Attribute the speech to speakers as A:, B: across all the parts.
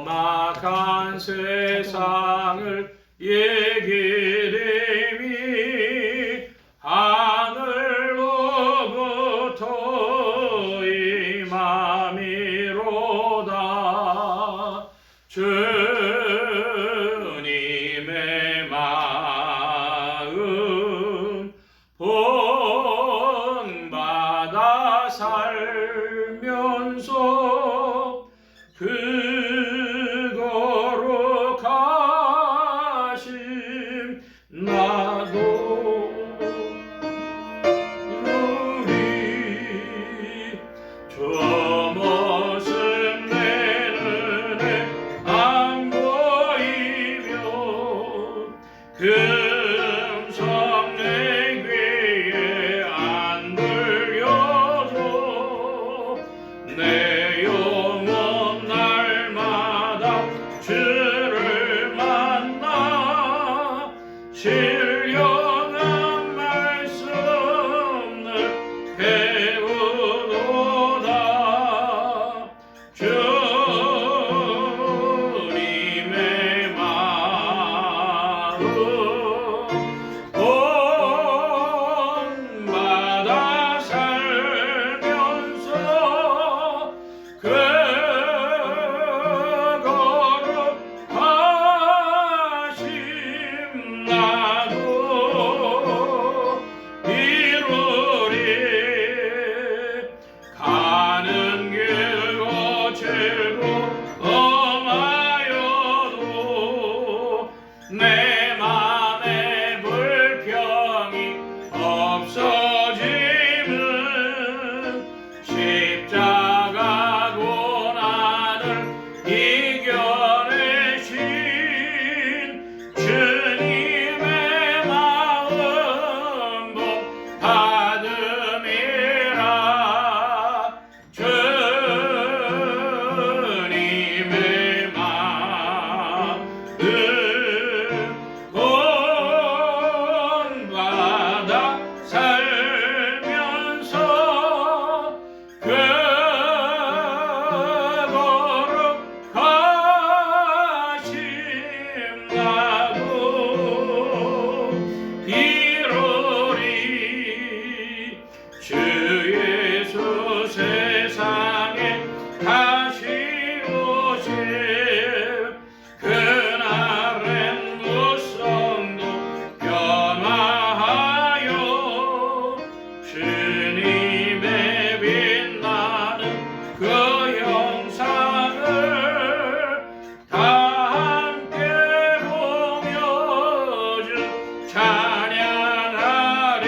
A: 험악한 세상을 얘기됨이 하늘로부터 임함이로다. 주님의 마음 본받아 살면서 그 거룩하심 나도 우리 저 모습 내 눈에 안 보이며 그 음성 내 귀에 안 들려도 내 영혼 날마다 주를 만나 신령한 말씀을 배우도다. 주님의 마음 본받아 살면서 그 거룩하심 나도 이루리. 가는 길 거칠고 험하여도 내 맘에 불평이 없어짐은 십자가 고난을 이겨내신 주님의 마음 받음이라. 주님의 마음 본받아 살면서 그 거룩하심 나도 이루리. 주 예수 세상에 다시 오실 그날엔 무성도 변화하여 주님의 빛나는 그 영상을 다 함께 보며 주 찬양하리.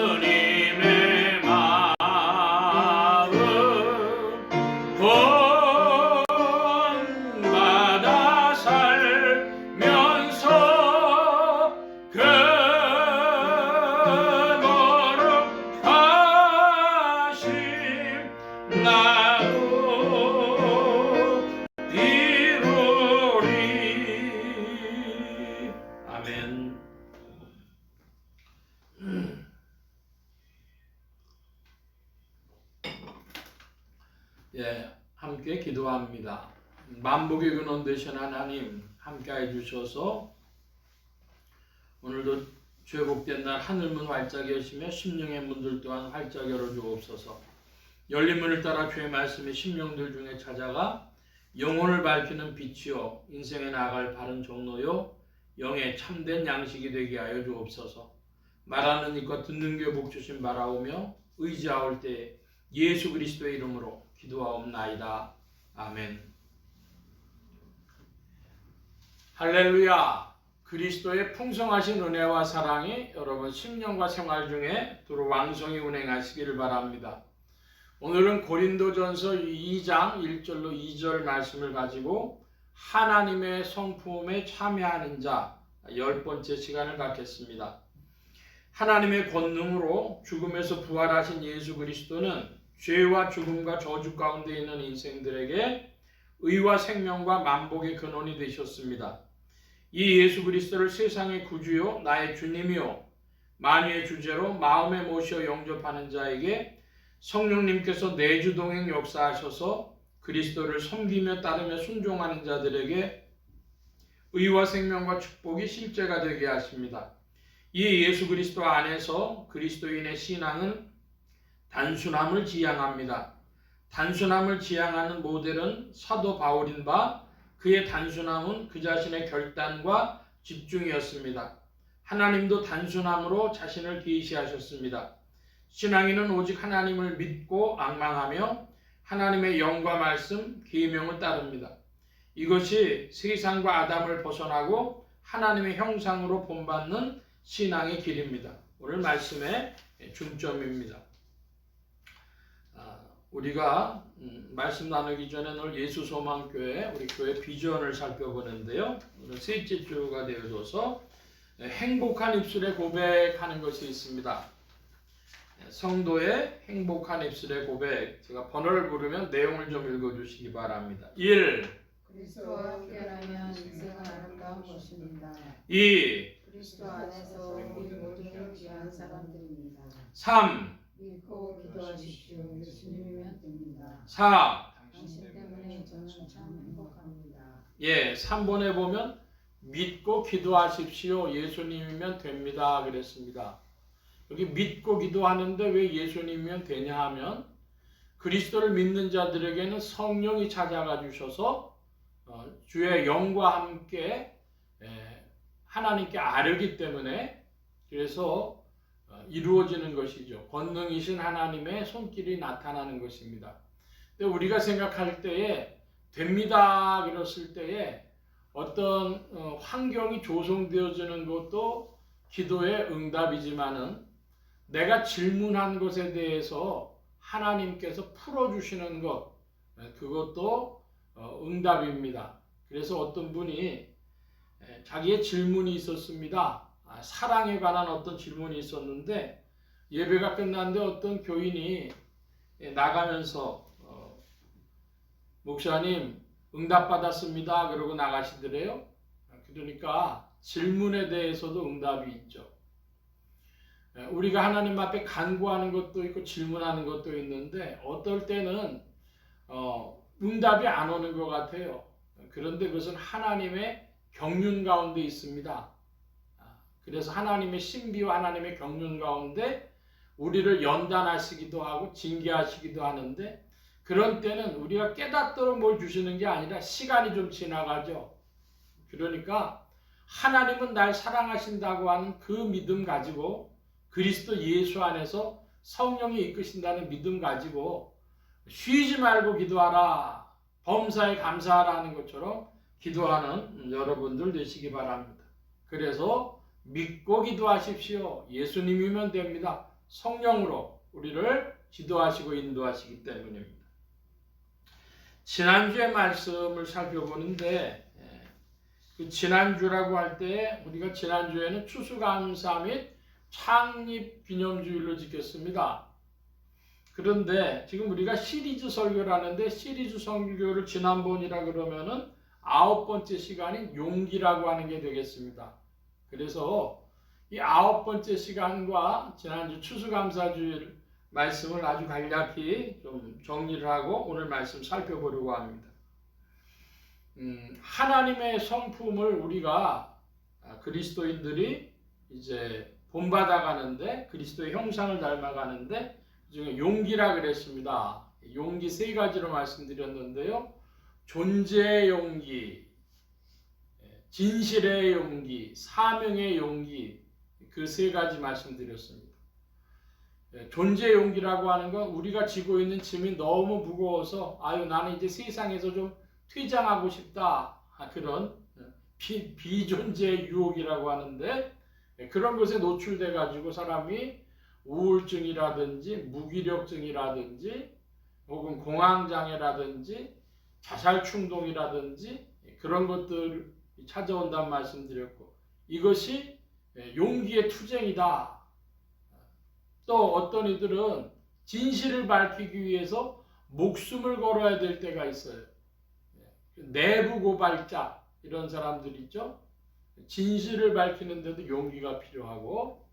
A: 주님의 마음 본받아 살면서 그 거룩하심 나도 이루리. 아멘. 예, 함께 기도합니다. 만복의 근원 되신 하나님 함께 해주셔서 오늘도 죄복된 날 하늘문 활짝 여시며 심령의 문들 또한 활짝 열어주옵소서. 열린 문을 따라 주의 말씀이 심령들 중에 찾아가 영혼을 밝히는 빛이요 인생에 나아갈 바른 종로요 영의 참된 양식이 되게 하여 주옵소서. 말하는 이과 듣는 귀에 복 주심 바라오며 의지하올 때 예수 그리스도의 이름으로 기도하옵나이다. 아멘. 할렐루야. 그리스도의 풍성하신 은혜와 사랑이 여러분 심령과 생활 중에 두루 왕성히 운행하시기를 바랍니다. 오늘은 고린도전서 2장 1절로 2절 말씀을 가지고 하나님의 성품에 참여하는 자 10번째 시간을 갖겠습니다. 하나님의 권능으로 죽음에서 부활하신 예수 그리스도는 죄와 죽음과 저주 가운데 있는 인생들에게 의와 생명과 만복의 근원이 되셨습니다. 이 예수 그리스도를 세상의 구주요 나의 주님이요 만유의 주제로 마음에 모시어 영접하는 자에게 성령님께서 내주동행 역사하셔서 그리스도를 섬기며 따르며 순종하는 자들에게 의와 생명과 축복이 실제가 되게 하십니다. 이 예수 그리스도 안에서 그리스도인의 신앙은 단순함을 지향합니다. 단순함을 지향하는 모델은 사도 바울인 바 그의 단순함은 그 자신의 결단과 집중이었습니다. 하나님도 단순함으로 자신을 계시하셨습니다. 신앙인은 오직 하나님을 믿고 앙망하며 하나님의 영과 말씀, 계명을 따릅니다. 이것이 세상과 아담을 벗어나고 하나님의 형상으로 본받는 신앙의 길입니다. 오늘 말씀의 중점입니다. 우리가 말씀 나누기 전에 오늘 예수소망교회 우리 교회 비전을 살펴보는데요. 오늘 셋째 주가 되어져서 행복한 입술의 고백하는 것이 있습니다. 성도의 행복한 입술의 고백. 제가 번호를 부르면 내용을 좀 읽어주시기 바랍니다. 1.
B: 그리스도와 함께라면 인생은 아름다운 것입니다.
A: 2.
B: 그리스도 안에서 우리 모두는 귀한 사람들입니다.
A: 3.
B: 믿고 기도하십시오. 예수님이면 됩니다.
A: 4.
B: 당신 때문에 저는 참 행복합니다.
A: 3번에 보면 믿고 기도하십시오. 예수님이면 됩니다. 그랬습니다. 여기 믿고 기도하는데 왜 예수님이면 되냐 하면 그리스도를 믿는 자들에게는 성령이 찾아가 주셔서 주의 영과 함께 하나님께 아뢰기 때문에 그래서 이루어지는 것이죠. 권능이신 하나님의 손길이 나타나는 것입니다. 근데 우리가 생각할 때에 됩니다 그랬을 때에 어떤 환경이 조성되어지는 것도 기도의 응답이지만은 내가 질문한 것에 대해서 하나님께서 풀어주시는 것 그것도 응답입니다. 그래서 어떤 분이 자기의 질문이 있었습니다. 사랑에 관한 어떤 질문이 있었는데 예배가 끝났는데 어떤 교인이 나가면서 목사님 응답받았습니다 그러고 나가시더래요. 그러니까 질문에 대해서도 응답이 있죠. 우리가 하나님 앞에 간구하는 것도 있고 질문하는 것도 있는데 어떨 때는 응답이 안 오는 것 같아요. 그런데 그것은 하나님의 경륜 가운데 있습니다. 그래서 하나님의 신비와 하나님의 경륜 가운데 우리를 연단하시기도 하고 징계하시기도 하는데 그런 때는 우리가 깨닫도록 뭘 주시는 게 아니라 시간이 좀 지나가죠. 그러니까 하나님은 날 사랑하신다고 하는 그 믿음 가지고 그리스도 예수 안에서 성령이 이끄신다는 믿음 가지고 쉬지 말고 기도하라. 범사에 감사하라는 것처럼 기도하는 여러분들 되시기 바랍니다. 그래서 믿고 기도하십시오. 예수님이면 됩니다. 성령으로 우리를 지도하시고 인도하시기 때문입니다. 지난주의 말씀을 살펴보는데 그 지난주라고 할 때 우리가 지난주에는 추수감사 및 창립기념주일로 지켰습니다. 그런데 지금 우리가 시리즈 설교를 하는데 시리즈 설교를 지난번이라 그러면은 9번째 시간인 용기라고 하는 게 되겠습니다. 그래서 이 9번째 시간과 지난주 추수감사주일 말씀을 아주 간략히 좀 정리를 하고 오늘 말씀 살펴보려고 합니다. 하나님의 성품을 우리가 그리스도인들이 이제 본받아가는데 그리스도의 형상을 닮아가는데 그중에 용기라 그랬습니다. 용기 세 가지로 말씀드렸는데요. 존재의 용기, 진실의 용기, 사명의 용기 그 세 가지 말씀드렸습니다. 존재의 용기라고 하는 건 우리가 지고 있는 짐이 너무 무거워서 나는 이제 세상에서 좀 퇴장하고 싶다 그런 비존재의 유혹이라고 하는데 그런 것에 노출돼 가지고 사람이 우울증이라든지 무기력증이라든지 혹은 공황장애라든지 자살충동이라든지 그런 것들 찾아온다는 말씀드렸고 이것이 용기의 투쟁이다. 또 어떤 이들은 진실을 밝히기 위해서 목숨을 걸어야 될 때가 있어요. 내부 고발자 이런 사람들 있죠. 진실을 밝히는데도 용기가 필요하고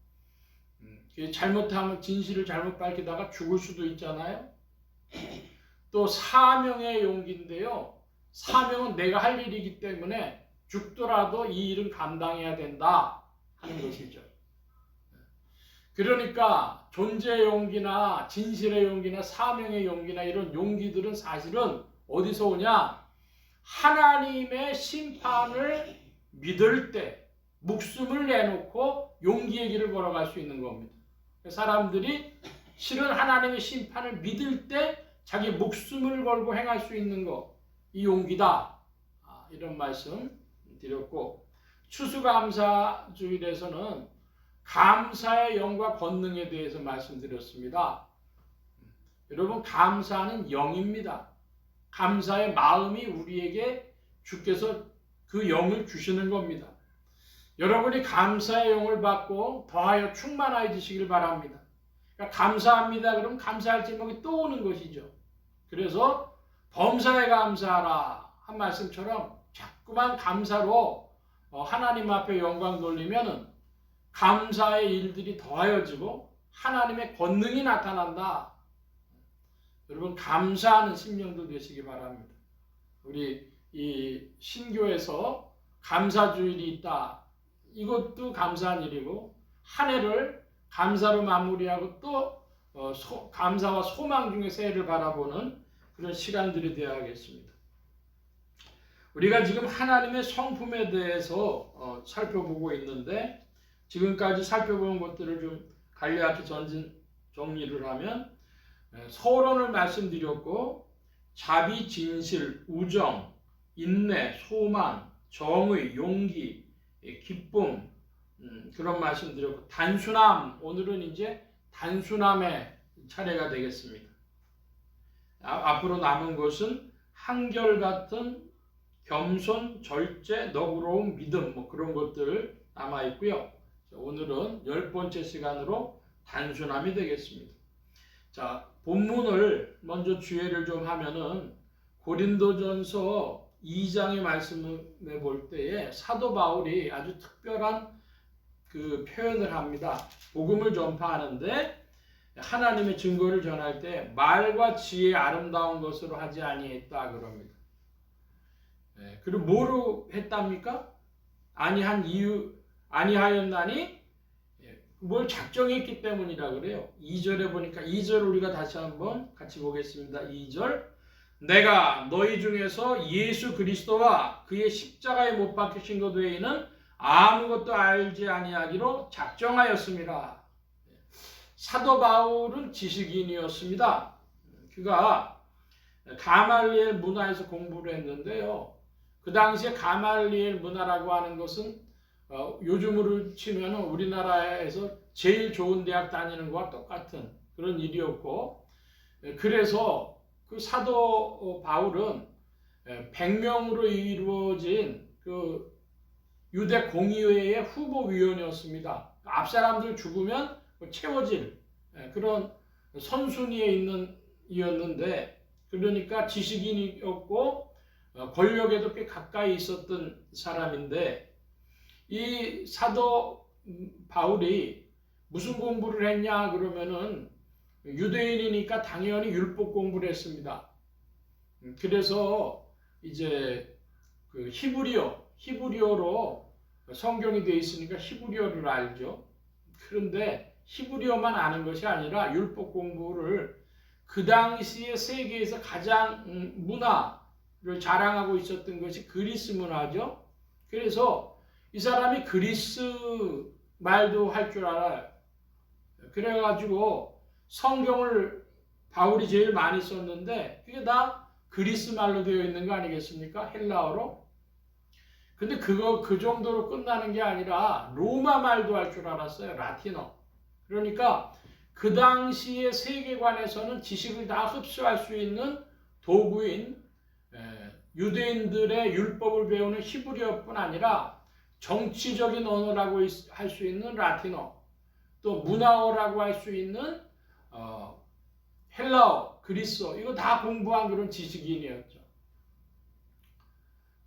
A: 잘못하면 진실을 잘못 밝히다가 죽을 수도 있잖아요. 또 사명의 용기인데요. 사명은 내가 할 일이기 때문에 죽더라도 이 일은 감당해야 된다 하는 것이죠. 그러니까 존재의 용기나 진실의 용기나 사명의 용기나 이런 용기들은 사실은 어디서 오냐? 하나님의 심판을 믿을 때 목숨을 내놓고 용기의 길을 걸어갈 수 있는 겁니다. 사람들이 실은 하나님의 심판을 믿을 때 자기 목숨을 걸고 행할 수 있는 것, 이 용기다. 이런 말씀 드렸고, 추수감사주일에서는 감사의 영과 권능에 대해서 말씀드렸습니다. 여러분, 감사는 영입니다. 감사의 마음이 우리에게 주께서 그 영을 주시는 겁니다. 여러분이 감사의 영을 받고 더하여 충만해지시길 바랍니다. 그러니까 감사합니다. 그럼 감사할 제목이 또 오는 것이죠. 그래서 범사에 감사하라 한 말씀처럼 자꾸만 감사로 하나님 앞에 영광 돌리면 감사의 일들이 더하여지고 하나님의 권능이 나타난다. 여러분, 감사하는 심령들 되시기 바랍니다. 우리 이 신교에서 감사주일이 있다. 이것도 감사한 일이고, 한 해를 감사로 마무리하고 또 감사와 소망 중에 새해를 바라보는 그런 시간들이 되어야겠습니다. 우리가 지금 하나님의 성품에 대해서 살펴보고 있는데, 지금까지 살펴본 것들을 좀 간략히 정리를 하면, 서론을 말씀드렸고, 자비, 진실, 우정, 인내, 소망, 정의, 용기, 기쁨, 그런 말씀드렸고, 단순함, 오늘은 이제 단순함의 차례가 되겠습니다. 앞으로 남은 것은 한결같은 겸손, 절제, 너그러운 믿음, 그런 것들 남아 있고요. 오늘은 10번째 시간으로 단순함이 되겠습니다. 자, 본문을 먼저 주의를 좀 하면은 고린도전서 2장의 말씀을 볼 때에 사도 바울이 아주 특별한 그 표현을 합니다. 복음을 전파하는데 하나님의 증거를 전할 때 말과 지혜의 아름다운 것으로 하지 아니했다 그럽니다. 그리고 뭐로 했답니까? 아니하였나니 뭘 작정했기 때문이라 그래요. 2절에 보니까 2절 우리가 다시 한번 같이 보겠습니다. 2절, 내가 너희 중에서 예수 그리스도와 그의 십자가에 못 박히신 것 외에는 아무것도 알지 아니하기로 작정하였습니다. 사도 바울은 지식인이었습니다. 그가 가말리엘 문화에서 공부를 했는데요. 그 당시에 가말리엘 문화라고 하는 것은 요즘으로 치면 우리나라에서 제일 좋은 대학 다니는 것과 똑같은 그런 일이었고, 그래서 그 사도 바울은 100명으로 이루어진 그 유대 공의회의 후보위원이었습니다. 앞 사람들 죽으면 채워질 그런 선순위에 있는 이었는데, 그러니까 지식인이었고 권력에도 꽤 가까이 있었던 사람인데, 이 사도 바울이 무슨 공부를 했냐 그러면은 유대인이니까 당연히 율법 공부를 했습니다. 그래서 이제 그 히브리어로 성경이 되어 있으니까 히브리어를 알죠. 그런데 히브리어만 아는 것이 아니라 율법 공부를 그 당시에 세계에서 가장 문화를 자랑하고 있었던 것이 그리스 문화죠. 그래서 이 사람이 그리스 말도 할 줄 알아요. 그래가지고 성경을 바울이 제일 많이 썼는데 그게 다 그리스 말로 되어 있는 거 아니겠습니까? 헬라어로. 근데 그 정도로 끝나는 게 아니라 로마 말도 할 줄 알았어요. 라틴어. 그러니까 그 당시의 세계관에서는 지식을 다 흡수할 수 있는 도구인 유대인들의 율법을 배우는 히브리어뿐 아니라 정치적인 언어라고 할 수 있는 라틴어, 또 문화어라고 할 수 있는 헬라어, 그리스어, 이거 다 공부한 그런 지식인이었죠.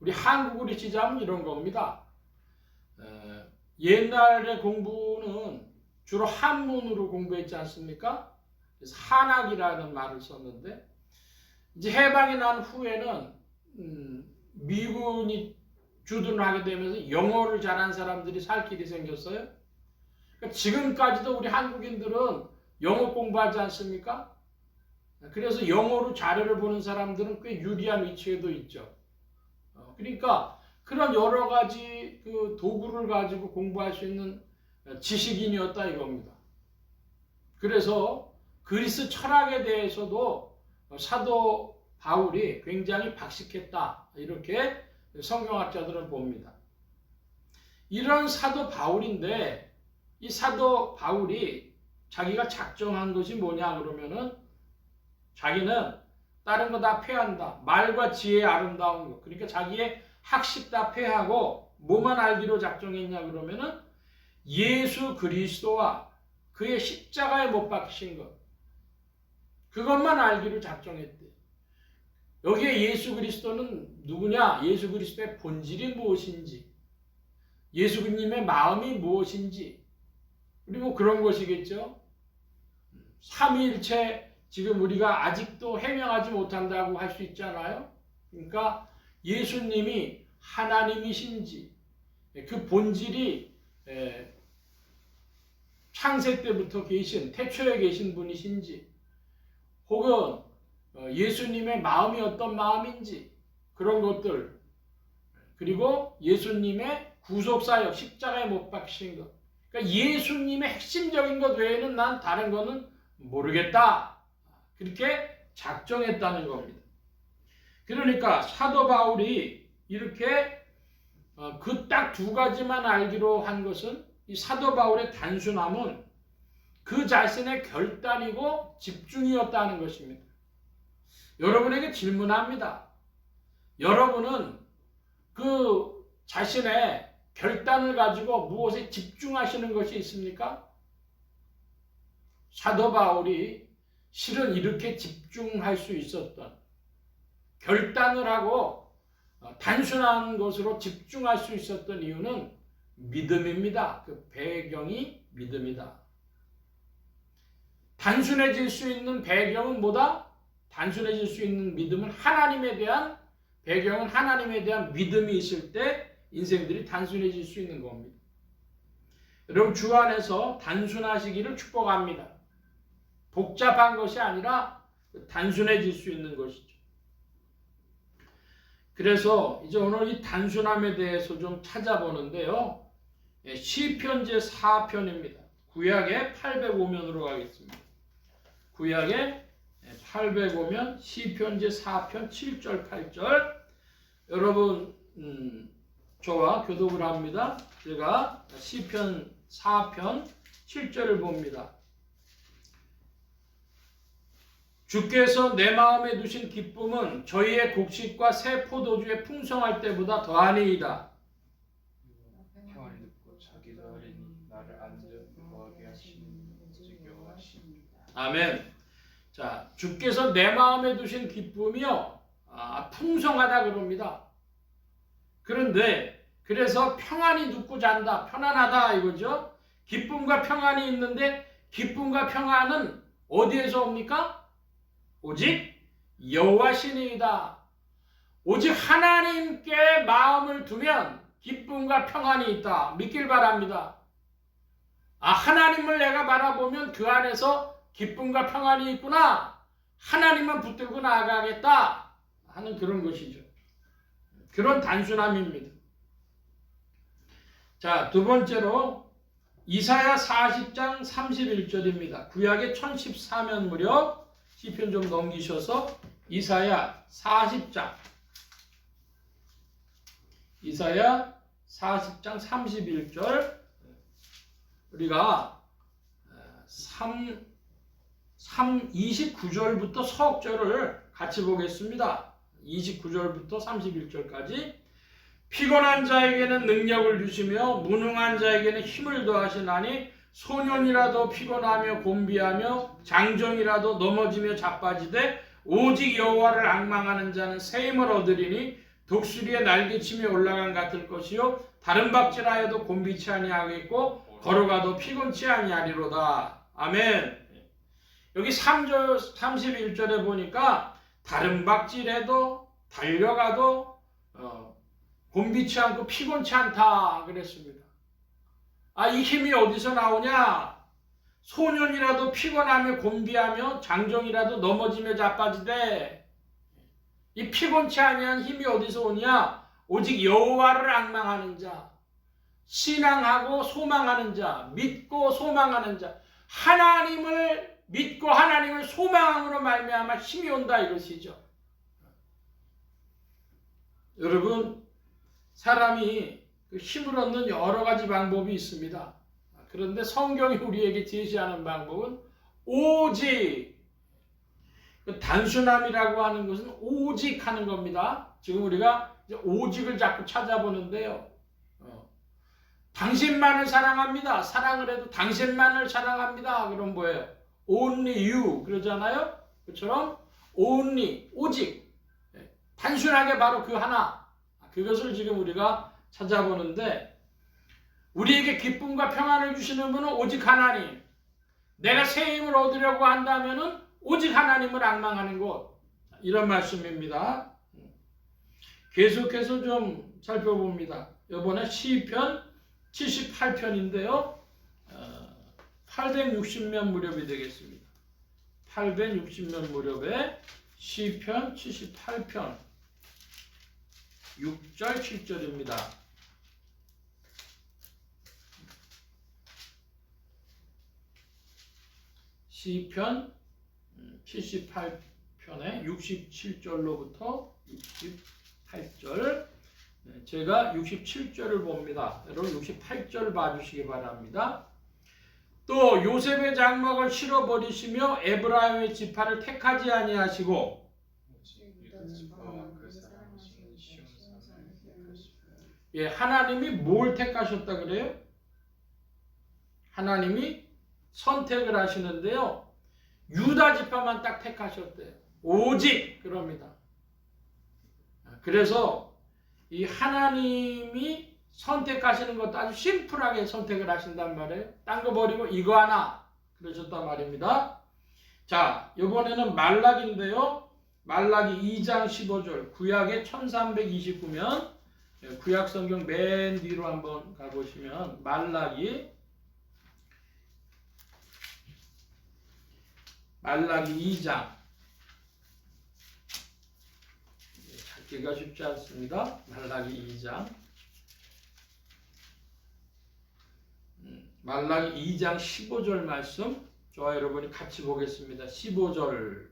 A: 우리 한국으로 치자면 이런 겁니다. 옛날의 공부는 주로 한문으로 공부했지 않습니까? 그래서 한학이라는 말을 썼는데 이제 해방이 난 후에는 미군이 주둔을 하게 되면서 영어를 잘하는 사람들이 살 길이 생겼어요. 그러니까 지금까지도 우리 한국인들은 영어 공부하지 않습니까? 그래서 영어로 자료를 보는 사람들은 꽤 유리한 위치에도 있죠. 그러니까 그런 여러 가지 그 도구를 가지고 공부할 수 있는 지식인이었다 이겁니다. 그래서 그리스 철학에 대해서도 사도 바울이 굉장히 박식했다 이렇게 성경학자들은 봅니다. 이런 사도 바울인데 이 사도 바울이 자기가 작정한 것이 뭐냐 그러면은 자기는 다른 거 다 폐한다. 말과 지혜의 아름다운 것. 그러니까 자기의 학식 다 폐하고 뭐만 알기로 작정했냐 그러면은 예수 그리스도와 그의 십자가에 못 박히신 것. 그것만 알기로 작정했대. 여기에 예수 그리스도는 누구냐? 예수 그리스도의 본질이 무엇인지, 예수님의 마음이 무엇인지, 그리고 그런 것이겠죠. 삼위일체 지금 우리가 아직도 해명하지 못한다고 할 수 있잖아요. 그러니까 예수님이 하나님이신지, 그 본질이 창세 때부터 계신, 태초에 계신 분이신지, 혹은 예수님의 마음이 어떤 마음인지 그런 것들, 그리고 예수님의 구속사역, 십자가에 못 박히신 것, 그러니까 예수님의 핵심적인 것 외에는 난 다른 거는 모르겠다. 그렇게 작정했다는 겁니다. 그러니까 사도 바울이 이렇게 그 딱 두 가지만 알기로 한 것은 이 사도 바울의 단순함은 그 자신의 결단이고 집중이었다는 것입니다. 여러분에게 질문합니다. 여러분은 그 자신의 결단을 가지고 무엇에 집중하시는 것이 있습니까? 사도 바울이 실은 이렇게 집중할 수 있었던, 결단을 하고 단순한 것으로 집중할 수 있었던 이유는 믿음입니다. 그 배경이 믿음이다. 단순해질 수 있는 배경은 뭐다? 단순해질 수 있는 믿음은 하나님에 대한 배경은 하나님에 대한 믿음이 있을 때 인생들이 단순해질 수 있는 겁니다. 여러분 주 안에서 단순하시기를 축복합니다. 복잡한 것이 아니라 단순해질 수 있는 것이죠. 그래서 이제 오늘 이 단순함에 대해서 좀 찾아보는데요. 시편 제4편입니다. 구약의 805면으로 가겠습니다. 구약의 805면 시편 제4편 7절 8절. 여러분 저와 교독을 합니다. 제가 시편 4편 7절을 봅니다. 주께서 내 마음에 두신 기쁨은 저희의 곡식과 새 포도주에 풍성할 때보다 더하니이다.
C: 평안히 듣고 자기도 하리니 나를 안전 거하게 하시는 오직 여호와시니라.
A: 아멘. 자, 주께서 내 마음에 두신 기쁨이요 풍성하다 그럽니다. 그런데 그래서 평안히 눕고 잔다, 편안하다 이거죠. 기쁨과 평안이 있는데 기쁨과 평안은 어디에서 옵니까? 오직 여호와시니이다. 오직 하나님께 마음을 두면 기쁨과 평안이 있다. 믿길 바랍니다. 하나님을 내가 바라보면 그 안에서 기쁨과 평안이 있구나. 하나님만 붙들고 나아가겠다 하는 그런 것이죠. 그런 단순함입니다. 자, 두 번째로 이사야 40장 31절입니다. 구약의 1014면 무렵 시편 좀 넘기셔서 이사야 40장 31절 우리가 29절부터 서억절을 같이 보겠습니다. 29절부터 31절까지. 피곤한 자에게는 능력을 주시며 무능한 자에게는 힘을 더하시나니 소년이라도 피곤하며 곤비하며 장정이라도 넘어지며 자빠지되 오직 여호와를 앙망하는 자는 새 힘을 얻으리니 독수리의 날개침이 올라간 같을 것이요 다른 박질하여도 곤비치 아니하겠고 걸어가도 피곤치 아니하리로다. 아멘. 여기 3절 31절에 보니까 다른 박질해도 달려가도 곤비치 않고 피곤치 않다 그랬습니다. 이 힘이 어디서 나오냐? 소년이라도 피곤하며 곤비하며 장정이라도 넘어지며 자빠지되 이 피곤치 아니한 힘이 어디서 오냐? 오직 여호와를 앙망하는 자, 신앙하고 소망하는 자, 믿고 소망하는 자, 하나님을 믿고 하나님을 소망함으로 말미암아 힘이 온다 이것이죠. 여러분, 사람이 힘을 얻는 여러 가지 방법이 있습니다. 그런데 성경이 우리에게 제시하는 방법은 오직, 단순함이라고 하는 것은 오직 하는 겁니다. 지금 우리가 이제 오직을 자꾸 찾아보는데요. 당신만을 사랑합니다. 사랑을 해도 당신만을 사랑합니다. 그럼 뭐예요? Only you 그러잖아요. 그처럼 only, 오직, 단순하게 바로 그 하나, 그것을 지금 우리가 찾아보는데, 우리에게 기쁨과 평안을 주시는 분은 오직 하나님. 내가 새 힘을 얻으려고 한다면은 오직 하나님을 앙망하는 것, 이런 말씀입니다. 계속해서 좀 살펴봅니다. 이번에 시편 78편인데요. 860면 무렵이 되겠습니다. 860면 무렵에 시편 78편 6절 7절입니다. 시편 78편의 67절로부터 68절, 제가 67절을 봅니다. 여러분 68절 봐주시기 바랍니다. 또 요셉의 장막을 실어버리시며 에브라임의 지파를 택하지 아니하시고, 하나님이 뭘 택하셨다 그래요? 하나님이 선택을 하시는데요, 유다 지파만 딱 택하셨대요. 오직 그럽니다. 그래서 이 하나님이 선택하시는 것도 아주 심플하게 선택을 하신단 말이에요. 딴 거 버리고 이거 하나 그러셨단 말입니다. 자, 이번에는 말라기인데요. 말라기 2장 15절, 구약의 1329면, 구약 성경 맨 뒤로 한번 가보시면 말라기 2장, 찾기가 쉽지 않습니다. 말라기 2장, 말라기 2장 15절 말씀, 저와 여러분이 같이 보겠습니다. 15절,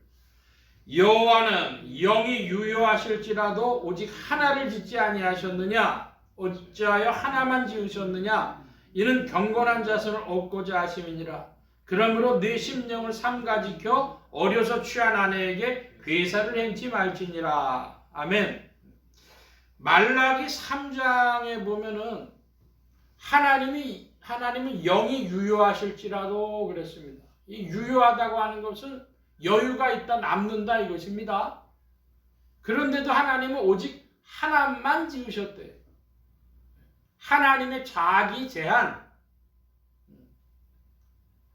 A: 여호와는 영이 유효하실지라도 오직 하나를 짓지 아니하셨느냐? 어찌하여 하나만 지으셨느냐? 이는 경건한 자손을 얻고자 하심이니라. 그러므로 네 심령을 삼가지켜 어려서 취한 아내에게 괴사를 행치 말지니라. 아멘. 말라기 3장에 보면은 하나님은 영이 유효하실지라도 그랬습니다. 이 유효하다고 하는 것은 여유가 있다, 남는다 이것입니다. 그런데도 하나님은 오직 하나만 지으셨대요. 하나님의 자기 제한,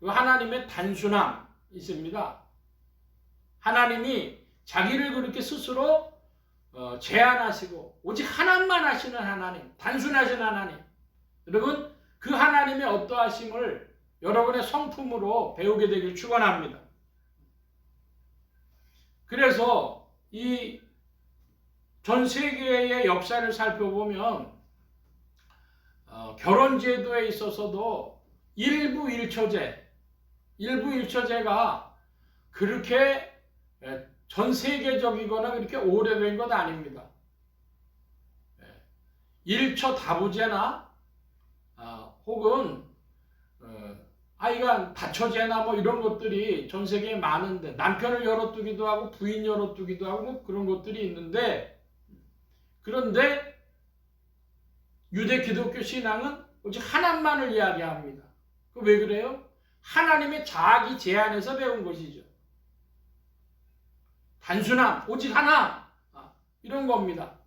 A: 하나님의 단순함 있습니다. 하나님이 자기를 그렇게 스스로 제한하시고 오직 하나만 하시는 하나님, 단순하신 하나님. 여러분, 그 하나님의 어떠하심을 여러분의 성품으로 배우게 되길 축원합니다. 그래서 이 전 세계의 역사를 살펴보면 결혼 제도에 있어서도 일부 일처제가 그렇게 전 세계적이거나 그렇게 오래된 것 아닙니다. 일처 다부제나 혹은 아이가 다처제나 뭐 이런 것들이 전 세계에 많은데, 남편을 열어두기도 하고 부인 열어두기도 하고 뭐 그런 것들이 있는데, 그런데 유대 기독교 신앙은 오직 하나만을 이야기합니다. 왜 그래요? 하나님의 자기 제안에서 배운 것이죠. 단순함, 오직 하나, 이런 겁니다.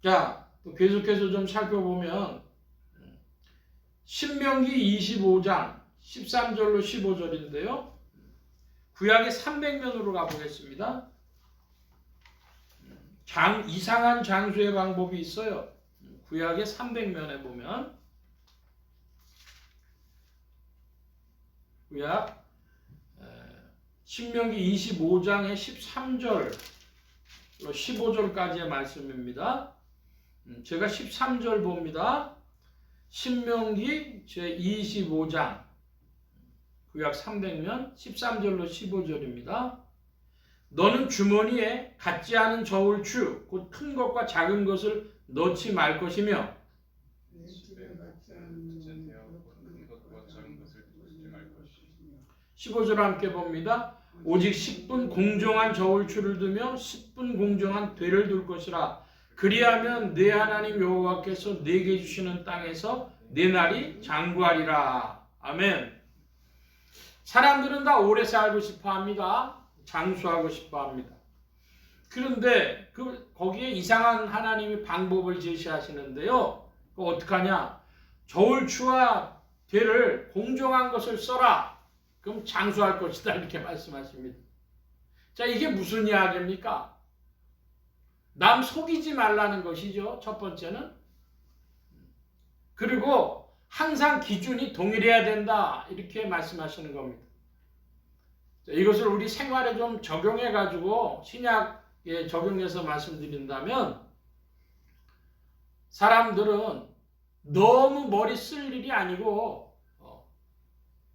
A: 자, 또 계속해서 좀 살펴보면 신명기 25장 13절로 15절인데요. 구약의 300면으로 가보겠습니다. 이상한 장수의 방법이 있어요. 구약의 300면에 보면 구약 신명기 25장의 13절 15절까지의 말씀입니다. 제가 13절 봅니다. 신명기 제25장 구약 300면 13절로 15절입니다. 너는 주머니에 같지 않은 저울추 곧 큰 것과 작은 것을 넣지 말 것이며
C: 집에 둘째 되어 큰 것과 작은 것을 두지 말 것이며
A: 15절 함께 봅니다. 오직 10분 공정한 저울추를 두며 10분 공정한 되를 둘 것이라. 그리하면 내 하나님 여호와께서 내게 주시는 땅에서 내 날이 장구하리라. 아멘. 사람들은 다 오래 살고 싶어 합니다. 장수하고 싶어 합니다. 그런데 거기에 이상한 하나님이 방법을 제시하시는데요. 그거 어떡하냐? 저울추와 되를 공정한 것을 써라. 그럼 장수할 것이다. 이렇게 말씀하십니다. 자, 이게 무슨 이야기입니까? 남 속이지 말라는 것이죠. 첫 번째는. 그리고 항상 기준이 동일해야 된다. 이렇게 말씀하시는 겁니다. 자, 이것을 우리 생활에 좀 적용해가지고 신약에 적용해서 말씀드린다면 사람들은 너무 머리 쓸 일이 아니고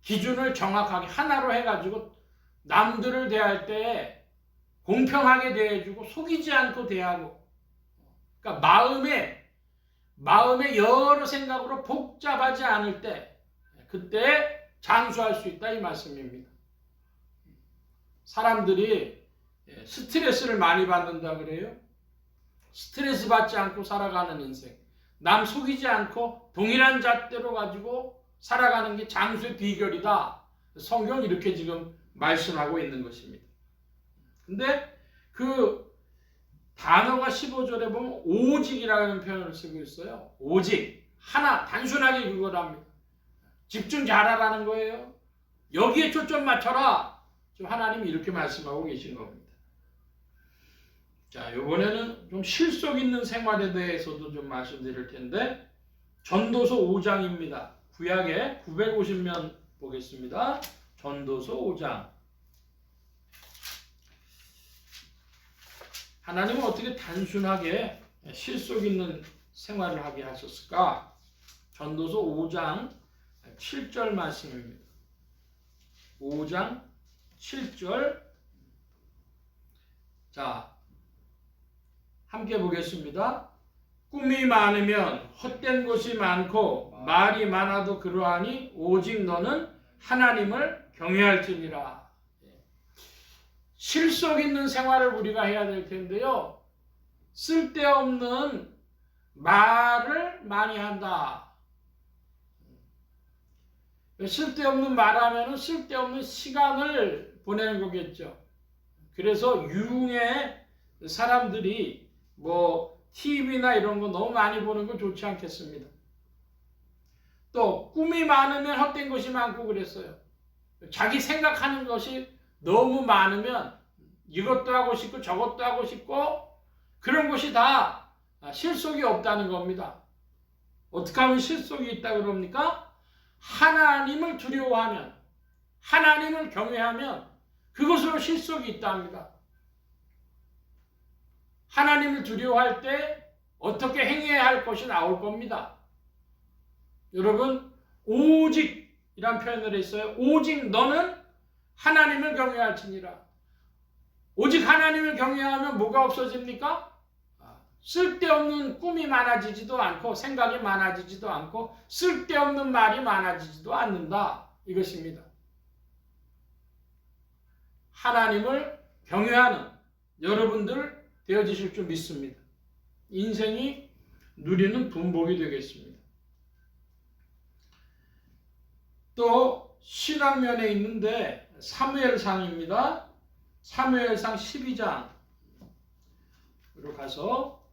A: 기준을 정확하게 하나로 해가지고 남들을 대할 때 공평하게 대해주고 속이지 않고 대하고, 그러니까 마음의 여러 생각으로 복잡하지 않을 때 그때 장수할 수 있다 이 말씀입니다. 사람들이 스트레스를 많이 받는다 그래요. 스트레스 받지 않고 살아가는 인생, 남 속이지 않고 동일한 잣대로 가지고 살아가는 게 장수의 비결이다. 성경은 이렇게 지금 말씀하고 있는 것입니다. 근데 그 단어가 15절에 보면 오직이라는 표현을 쓰고 있어요. 오직, 하나, 단순하게 그거랍니다. 집중 잘하라는 거예요. 여기에 초점 맞춰라. 지금 하나님이 이렇게 말씀하고 계신 겁니다. 자, 이번에는 좀 실속 있는 생활에 대해서도 좀 말씀드릴 텐데 전도서 5장입니다. 구약의 950면 보겠습니다. 전도서 5장. 하나님은 어떻게 단순하게 실속 있는 생활을 하게 하셨을까? 전도서 5장 7절 말씀입니다. 5장 7절. 자, 함께 보겠습니다. 꿈이 많으면 헛된 것이 많고 말이 많아도 그러하니 오직 너는 하나님을 경외할지니라. 실속 있는 생활을 우리가 해야 될 텐데요. 쓸데없는 말을 많이 한다. 쓸데없는 말하면 쓸데없는 시간을 보내는 거겠죠. 그래서 유흥에 사람들이 TV나 이런 거 너무 많이 보는 거 좋지 않겠습니다. 또 꿈이 많으면 헛된 것이 많고 그랬어요. 자기 생각하는 것이 너무 많으면 이것도 하고 싶고 저것도 하고 싶고 그런 것이 다 실속이 없다는 겁니다. 어떻게 하면 실속이 있다 그럽니까? 하나님을 두려워하면, 하나님을 경외하면 그것으로 실속이 있다 합니다. 하나님을 두려워할 때 어떻게 행해야 할 것이 나올 겁니다. 여러분, 오직이란 표현을 했어요. 오직 너는 하나님을 경외할지니라. 오직 하나님을 경외하면 뭐가 없어집니까? 쓸데없는 꿈이 많아지지도 않고 생각이 많아지지도 않고 쓸데없는 말이 많아지지도 않는다. 이것입니다. 하나님을 경외하는 여러분들 되어지실 줄 믿습니다. 인생이 누리는 분복이 되겠습니다. 또 신앙면에 있는데 사무엘상입니다. 사무엘상 12장으로 가서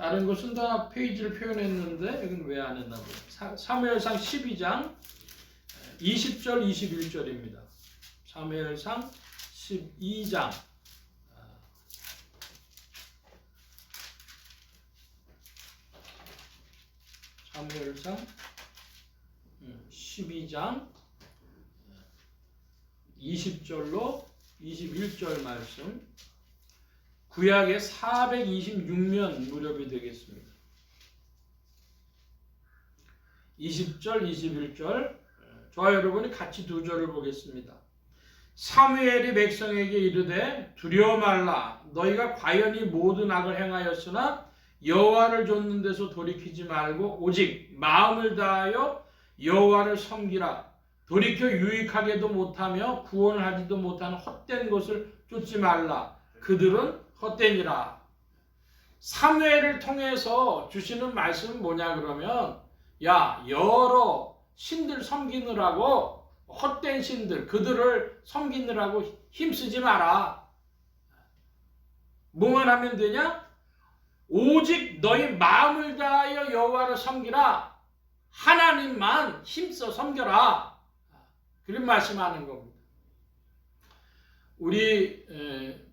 A: 다른 것은 다 페이지를 표현했는데 여기는 왜 안 했나 보요. 사무엘상 12장 20절 21절입니다. 사무엘상 12장 사무엘상 12장 20절로 21절 말씀, 구약의 426면 무렵이 되겠습니다. 20절, 21절, 저와 여러분이 같이 두 절을 보겠습니다. 사무엘이 백성에게 이르되 두려워 말라. 너희가 과연히 모든 악을 행하였으나 여호와를 좇는 데서 돌이키지 말고 오직 마음을 다하여 여호와를 섬기라. 돌이켜 유익하게도 못하며 구원을 하지도 못하는 헛된 것을 쫓지 말라. 그들은 헛되니라. 사무엘을 통해서 주시는 말씀은 뭐냐 그러면, 야, 여러 신들 섬기느라고, 헛된 신들, 그들을 섬기느라고 힘쓰지 마라. 뭐만 하면 되냐? 오직 너희 마음을 다하여 여호와를 섬기라. 하나님만 힘써 섬겨라. 그런 말씀하는 겁니다. 우리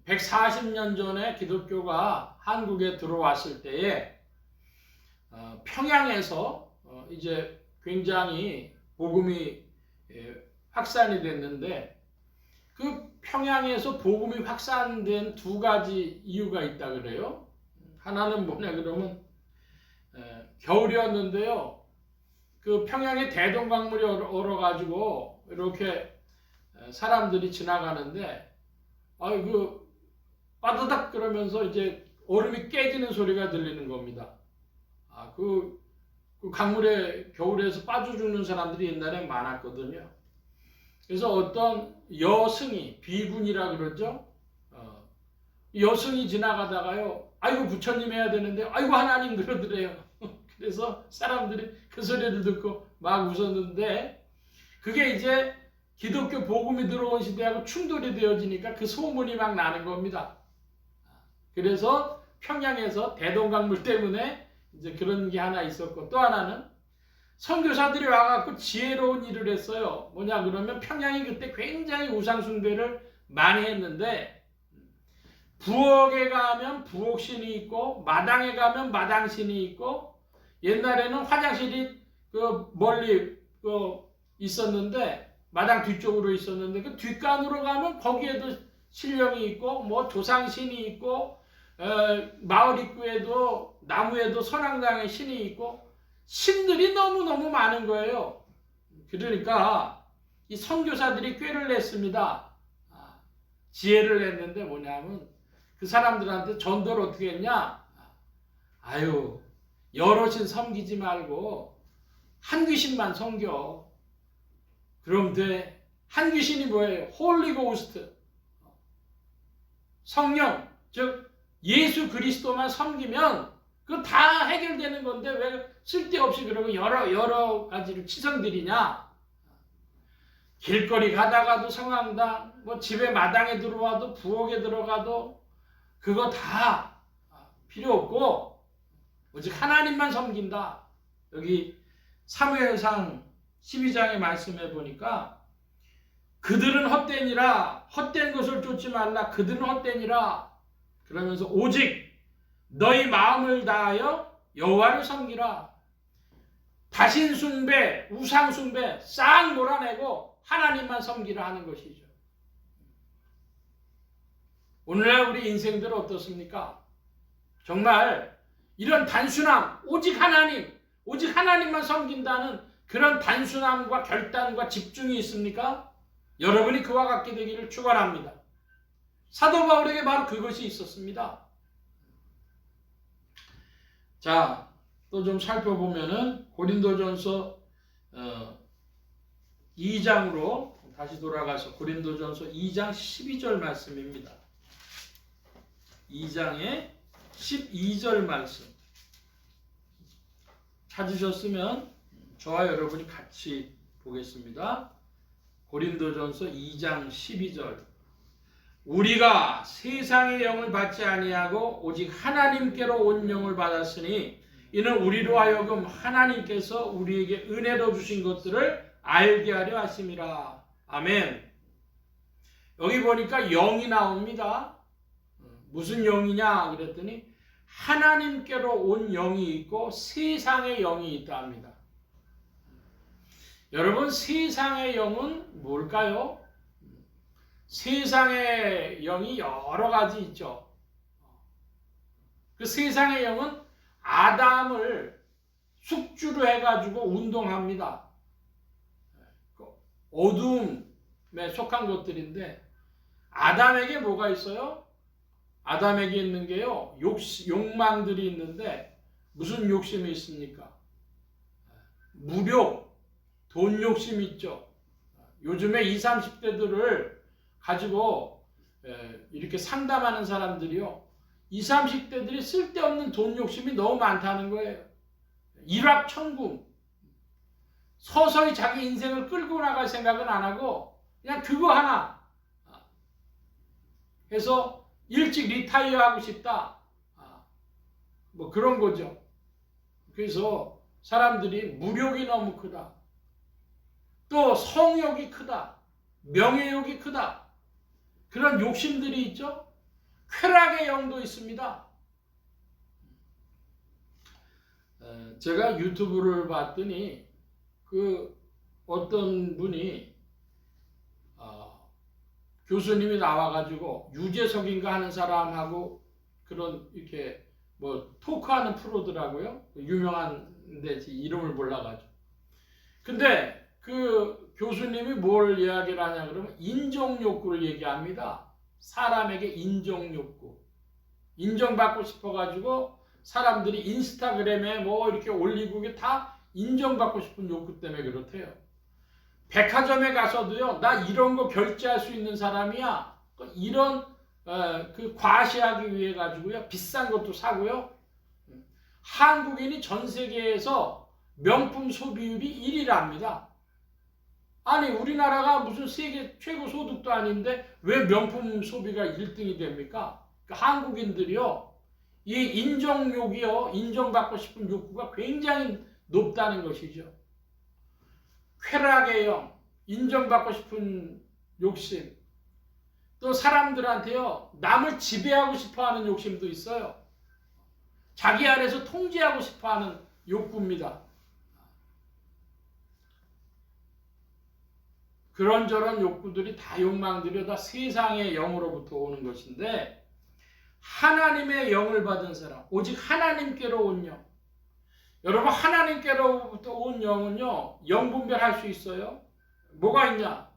A: 140년 전에 기독교가 한국에 들어왔을 때에 평양에서 이제 굉장히 복음이 확산이 됐는데, 그 평양에서 복음이 확산된 두 가지 이유가 있다 그래요. 하나는 뭐냐 그러면 겨울이었는데요. 그 평양에 대동강물이 얼어가지고 이렇게 사람들이 지나가는데, 그 빠드닥 그러면서 이제 얼음이 깨지는 소리가 들리는 겁니다. 그 강물에 겨울에서 빠져 죽는 사람들이 옛날에 많았거든요. 그래서 어떤 여승이, 비군이라 그러죠. 여승이 지나가다가요, 아이고 부처님 해야 되는데 아이고 하나님 그러더래요. 그래서 사람들이 그 소리를 듣고 막 웃었는데, 그게 이제 기독교 복음이 들어온 시대하고 충돌이 되어지니까 그 소문이 막 나는 겁니다. 그래서 평양에서 대동강물 때문에 이제 그런 게 하나 있었고, 또 하나는 선교사들이 와갖고 지혜로운 일을 했어요. 뭐냐 그러면, 평양이 그때 굉장히 우상숭배를 많이 했는데, 부엌에 가면 부엌신이 있고 마당에 가면 마당신이 있고, 옛날에는 화장실이 그 멀리 있었는데, 마당 뒤쪽으로 있었는데, 그 뒷간으로 가면 거기에도 신령이 있고 뭐 조상신이 있고, 마을 입구에도 나무에도 선앙당에 신이 있고, 신들이 너무너무 많은 거예요. 그러니까 이 선교사들이 꾀를 냈습니다. 지혜를 냈는데 뭐냐면, 그 사람들한테 전도를 어떻게 했냐? 아유, 여러 신 섬기지 말고 한 귀신만 섬겨. 그럼 돼. 한 귀신이 뭐예요? 홀리 고스트. 성령, 즉 예수 그리스도만 섬기면 그거 다 해결되는 건데 왜 쓸데없이 그러고 여러 가지로 치성들이냐? 길거리 가다가도 성황당, 뭐 집에 마당에 들어와도 부엌에 들어가도 그거 다 필요 없고 오직 하나님만 섬긴다. 여기 사무엘상 12장의 말씀해 보니까, 그들은 헛되니라, 헛된 것을 쫓지 말라, 그들은 헛되니라 그러면서 오직 너희 마음을 다하여 여호와를 섬기라. 다신 숭배, 우상 숭배 싹 몰아내고 하나님만 섬기라 하는 것이죠. 오늘날 우리 인생들 어떻습니까? 정말 이런 단순함, 오직 하나님만 섬긴다는 그런 단순함과 결단과 집중이 있습니까? 여러분이 그와 같게 되기를 축원합니다. 사도 바울에게 바로 그것이 있었습니다. 자, 또 좀 살펴보면은 고린도전서 2장으로 다시 돌아가서 고린도전서 2장 12절 말씀입니다. 2장의 12절 말씀 찾으셨으면 저와 여러분이 같이 보겠습니다. 고린도전서 2장 12절. 우리가 세상의 영을 받지 아니하고 오직 하나님께로 온 영을 받았으니 이는 우리로 하여금 하나님께서 우리에게 은혜로 주신 것들을 알게 하려 하심이라. 아멘. 여기 보니까 영이 나옵니다. 무슨 영이냐 그랬더니 하나님께로 온 영이 있고 세상의 영이 있다 합니다. 여러분, 세상의 영은 뭘까요? 세상의 영이 여러 가지 있죠. 그 세상의 영은 아담을 숙주로 해가지고 운동합니다. 어둠에 속한 것들인데 아담에게 뭐가 있어요? 아담에게 있는 게요, 욕망들이 있는데 무슨 욕심이 있습니까? 무력, 돈 욕심이 있죠. 요즘에 20, 30대들을 가지고 이렇게 상담하는 사람들이요, 20, 30대들이 쓸데없는 돈 욕심이 너무 많다는 거예요. 일확천금, 서서히 자기 인생을 끌고 나갈 생각은 안 하고 그냥 그거 하나 해서 일찍 리타이어 하고 싶다, 뭐 그런 거죠. 그래서 사람들이 무력이 너무 크다, 또 성욕이 크다, 명예욕이 크다, 그런 욕심들이 있죠. 쾌락의 영도 있습니다. 제가 유튜브를 봤더니 그 어떤 분이 교수님이 나와가지고 유재석인가 하는 사람하고 그런 이렇게 뭐 토크하는 프로더라고요. 유명한데 이름을 몰라가지고. 근데 그 교수님이 뭘 이야기를 하냐 그러면 인정욕구를 얘기합니다. 사람에게 인정욕구, 인정받고 싶어가지고 사람들이 인스타그램에 뭐 이렇게 올리고 이게 다 인정받고 싶은 욕구 때문에 그렇대요. 백화점에 가서도요, 나 이런 거 결제할 수 있는 사람이야, 이런 그 과시하기 위해 가지고요 비싼 것도 사고요. 한국인이 전 세계에서 명품 소비율이 1위랍니다. 아니, 우리나라가 무슨 세계 최고 소득도 아닌데 왜 명품 소비가 1등이 됩니까? 그러니까 한국인들이요, 이 인정욕이요, 인정받고 싶은 욕구가 굉장히 높다는 것이죠. 쾌락의 영, 인정받고 싶은 욕심, 또 사람들한테요, 남을 지배하고 싶어하는 욕심도 있어요. 자기 안에서 통제하고 싶어하는 욕구입니다. 그런저런 욕구들이 다, 욕망들이 다 세상의 영으로부터 오는 것인데, 하나님의 영을 받은 사람, 오직 하나님께로 온 영. 여러분, 하나님께로부터 온 영은요, 영 분별할 수 있어요. 뭐가 있냐?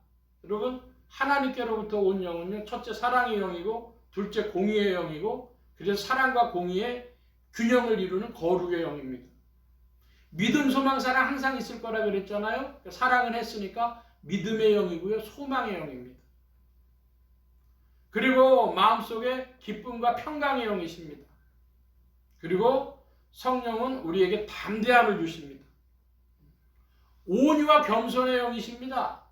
A: 여러분, 하나님께로부터 온 영은요, 첫째 사랑의 영이고, 둘째 공의의 영이고, 그래서 사랑과 공의의 균형을 이루는 거룩의 영입니다. 믿음, 소망, 사랑 항상 있을 거라 그랬잖아요. 사랑은 했으니까 믿음의 영이고요, 소망의 영입니다. 그리고 마음속에 기쁨과 평강의 영이십니다. 그리고 성령은 우리에게 담대함을 주십니다. 온유와 겸손의 영이십니다.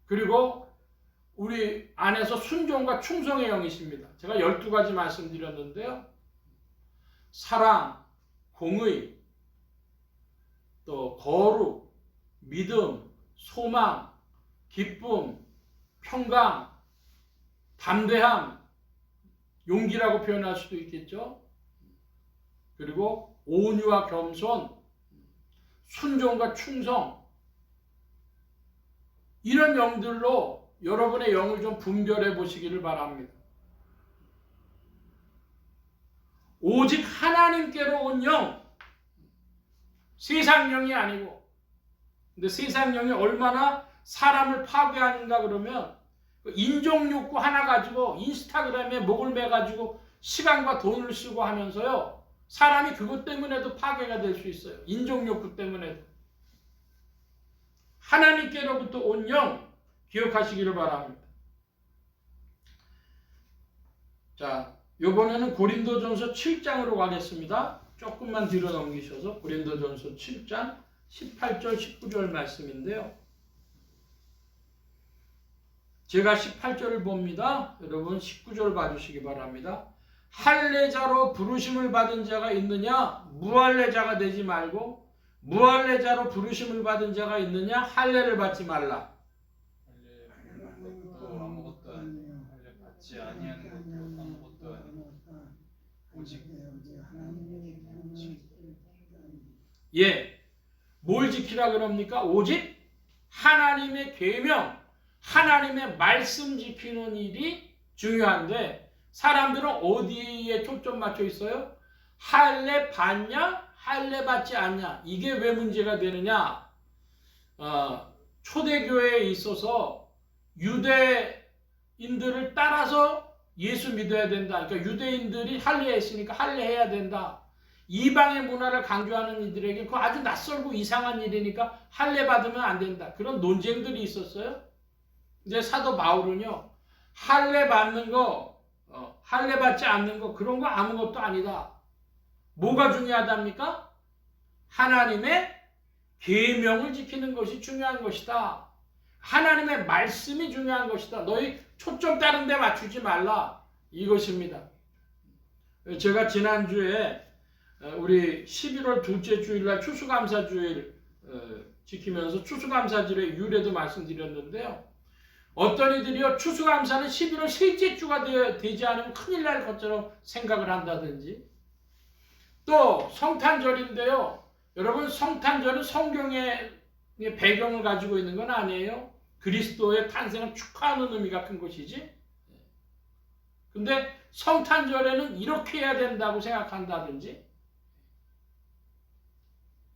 A: 그리고 우리 안에서 순종과 충성의 영이십니다. 제가 12가지 말씀드렸는데요. 사랑, 공의, 또 거룩, 믿음, 소망, 기쁨, 평강, 담대함, 용기라고 표현할 수도 있겠죠. 그리고 온유와 겸손, 순종과 충성, 이런 영들로 여러분의 영을 좀 분별해 보시기를 바랍니다. 오직 하나님께로 온 영, 세상 영이 아니고. 근데 세상 영이 얼마나 사람을 파괴하는가 그러면, 인종욕구 하나 가지고 인스타그램에 목을 매가지고 시간과 돈을 쓰고 하면서요, 사람이 그것 때문에도 파괴가 될 수 있어요. 인종욕구 때문에도. 하나님께로부터 온 영 기억하시기를 바랍니다. 자, 이번에는 고린도전서 7장으로 가겠습니다. 조금만 뒤로 넘기셔서 고린도전서 7장 18절 19절 말씀인데요. 제가 18절을 봅니다. 여러분 19절 봐주시기 바랍니다. 할례자로 부르심을 받은 자가 있느냐? 무할례자가 되지 말고 무할례자로 부르심을 받은 자가 있느냐? 할례를 받지 말라.
C: 할례 것도 아무것도 아니요. 할례 받지 아니하는 것도 아무것도 아니요. 오직
A: 예, 뭘 지키라 그럽니까? 오직 하나님의 계명, 하나님의 말씀 지키는 일이 중요한데 사람들은 어디에 초점 맞춰 있어요? 할례 받냐? 할례 받지 않냐? 이게 왜 문제가 되느냐? 초대교회에 있어서 유대인들을 따라서 예수 믿어야 된다. 그러니까 유대인들이 할례했으니까 할례해야 된다. 이방의 문화를 강조하는 이들에게 그거 아주 낯설고 이상한 일이니까 할례 받으면 안 된다. 그런 논쟁들이 있었어요. 이제 사도 바울은요, 할례 받는 거, 할례 받지 않는 거 그런 거 아무것도 아니다. 뭐가 중요하답니까? 하나님의 계명을 지키는 것이 중요한 것이다. 하나님의 말씀이 중요한 것이다. 너희 초점 다른 데 맞추지 말라. 이것입니다. 제가 지난주에 우리 11월 둘째 주일날 추수감사주일 지키면서 추수감사절의 유래도 말씀드렸는데요. 어떤 이들이요, 추수감사는 11월 셋째 주가 되지 않으면 큰일 날 것처럼 생각을 한다든지, 또 성탄절인데요. 여러분, 성탄절은 성경의 배경을 가지고 있는 건 아니에요. 그리스도의 탄생을 축하하는 의미가 큰 것이지. 근데 성탄절에는 이렇게 해야 된다고 생각한다든지,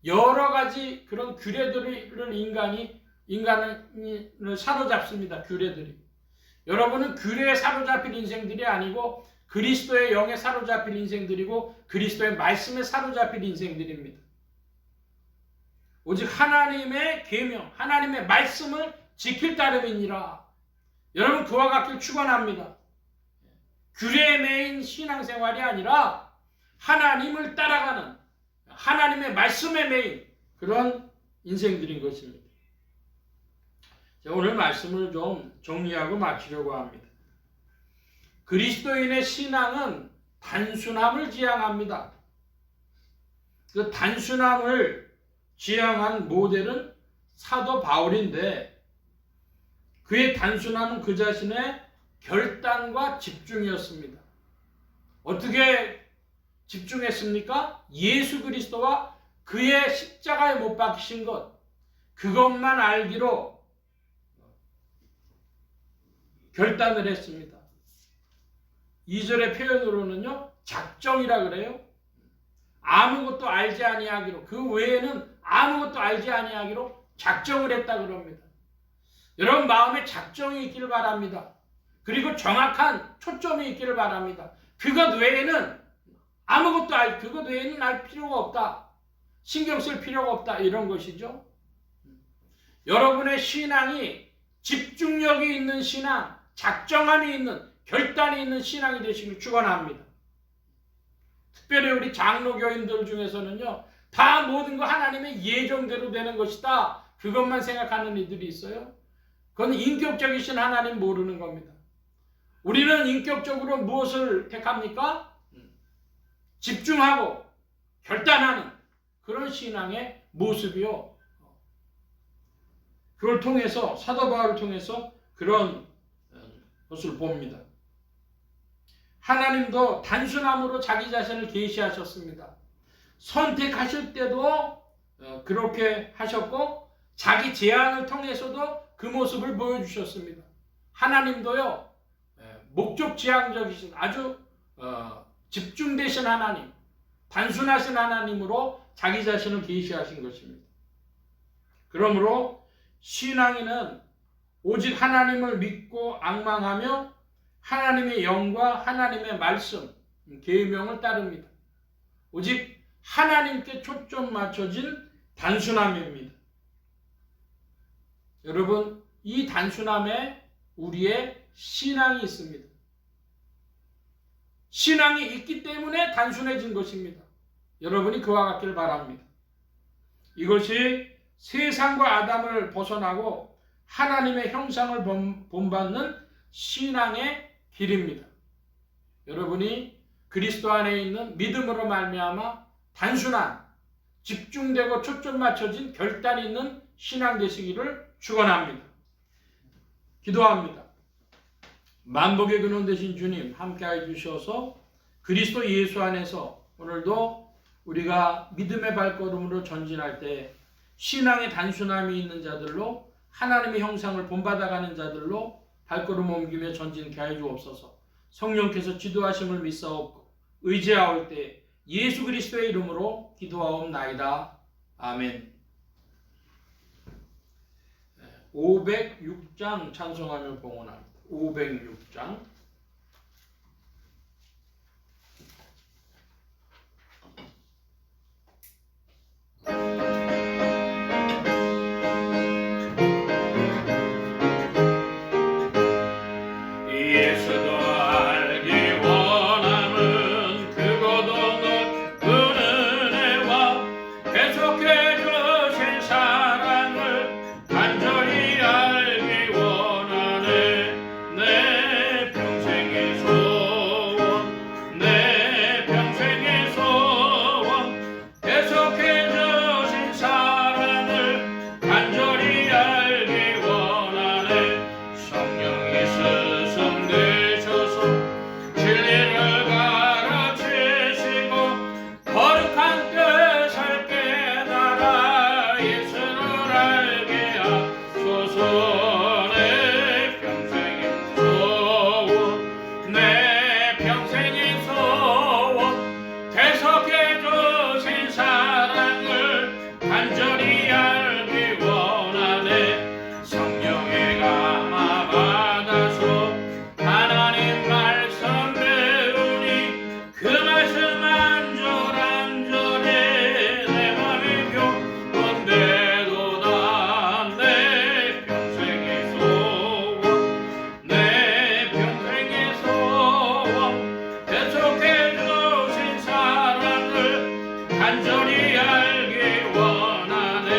A: 여러 가지 그런 규례들을 인간을 사로잡습니다. 규례들이. 여러분은 규례에 사로잡힐 인생들이 아니고 그리스도의 영에 사로잡힐 인생들이고 그리스도의 말씀에 사로잡힐 인생들입니다. 오직 하나님의 계명, 하나님의 말씀을 지킬 따름이니라. 여러분, 그와 같길 축원합니다. 규례에 매인 신앙생활이 아니라 하나님을 따라가는 하나님의 말씀에 매인 그런 인생들인 것입니다. 자, 오늘 말씀을 좀 정리하고 마치려고 합니다. 그리스도인의 신앙은 단순함을 지향합니다. 그 단순함을 지향한 모델은 사도 바울인데, 그의 단순함은 그 자신의 결단과 집중이었습니다. 어떻게 집중했습니까? 예수 그리스도와 그의 십자가에 못 박히신 것, 그것만 알기로 결단을 했습니다. 2절의 표현으로는요, 작정이라 그래요. 아무것도 알지 아니하기로, 그 외에는 아무것도 알지 아니하기로 작정을 했다 그럽니다. 여러분, 마음에 작정이 있기를 바랍니다. 그리고 정확한 초점이 있기를 바랍니다. 그것 외에는 그것 외에는 알 필요가 없다. 신경 쓸 필요가 없다. 이런 것이죠. 여러분의 신앙이 집중력이 있는 신앙, 작정함이 있는, 결단이 있는 신앙이 되시길 축원합니다. 특별히 우리 장로교인들 중에서는요, 다 모든 거 하나님의 예정대로 되는 것이다. 그것만 생각하는 이들이 있어요. 그건 인격적이신 하나님 모르는 겁니다. 우리는 인격적으로 무엇을 택합니까? 집중하고 결단하는 그런 신앙의 모습이요. 그걸 통해서, 사도 바울을 통해서 그런 것을 봅니다. 하나님도 단순함으로 자기 자신을 계시하셨습니다. 선택하실 때도 그렇게 하셨고, 자기 제안을 통해서도 그 모습을 보여주셨습니다. 하나님도요, 목적 지향적이신 아주 집중되신 하나님, 단순하신 하나님으로 자기 자신을 계시하신 것입니다. 그러므로 신앙인은 오직 하나님을 믿고 앙망하며 하나님의 영과 하나님의 말씀, 계명을 따릅니다. 오직 하나님께 초점 맞춰진 단순함입니다. 여러분, 이 단순함에 우리의 신앙이 있습니다. 신앙이 있기 때문에 단순해진 것입니다. 여러분이 그와 같기를 바랍니다. 이것이 세상과 아담을 벗어나고 하나님의 형상을 본받는 신앙의 길입니다. 여러분이 그리스도 안에 있는 믿음으로 말미암아 단순한 집중되고 초점 맞춰진 결단 있는 신앙 되시기를 축원합니다. 기도합니다. 만복의 근원 되신 주님 함께해 주셔서 그리스도 예수 안에서 오늘도 우리가 믿음의 발걸음으로 전진할 때 신앙의 단순함이 있는 자들로 하나님의 형상을 본받아가는 자들로 발걸음 옮기며 전진케 하여 주옵소서. 성령께서 지도하심을 믿사옵고 의지하올 때 예수 그리스도의 이름으로 기도하옵나이다. 아멘. 506장 찬송하며 봉헌합니다. 506장. 예수도 알기 원함은 크고도 높은 은혜와 계속해 주신 사랑을 간절히 알기 원하네. 내 평생의 소원, 내 평생의 소원, 계속해 주신 사랑을 간절히 알기 원하네. 성령이 스승 되셔서 진리를 가르치시고 거룩한 뜻을 깨달아 예수를 알게 하소서. 내 평생의 소원, 내 평생의 소원, 계속해 주신 사랑을 간절히 알기 원하네. 성령의 감화 받아서 하나님 말씀 배우니 그 말씀 안절안절해 내 맘이 교훈되도다. 내 평생의 소원, 내 평생의 소원, 계속해 주신 사랑을 간절히 알기 원하네.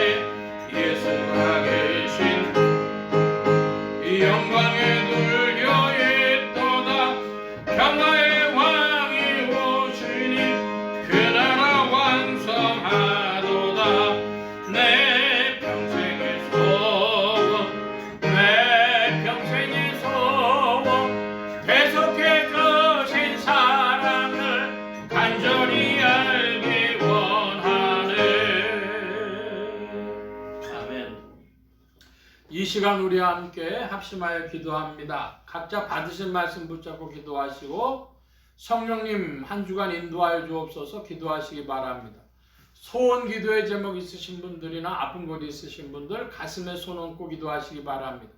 A: 예수가 계신 이 영광에 눌려 있도다. 평화의 왕이 오시니 그 나라 완성하도다. 내 평생의 소원, 내 평생의 소원, 계속해 주신 사랑을 간절히 알기 원하네. 아멘. 이 시간 우리 함께 합심하여 기도합니다. 각자 받으신 말씀 붙잡고 기도하시고 성령님 한 주간 인도하여 주옵소서 기도하시기 바랍니다. 소원 기도의 제목 있으신 분들이나 아픈 곳 있으신 분들 가슴에 손 얹고 기도하시기 바랍니다.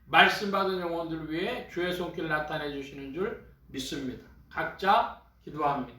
A: 말씀 받은 영혼들 위해 주의 손길 나타내 주시는 줄 믿습니다. 각자 기도합니다.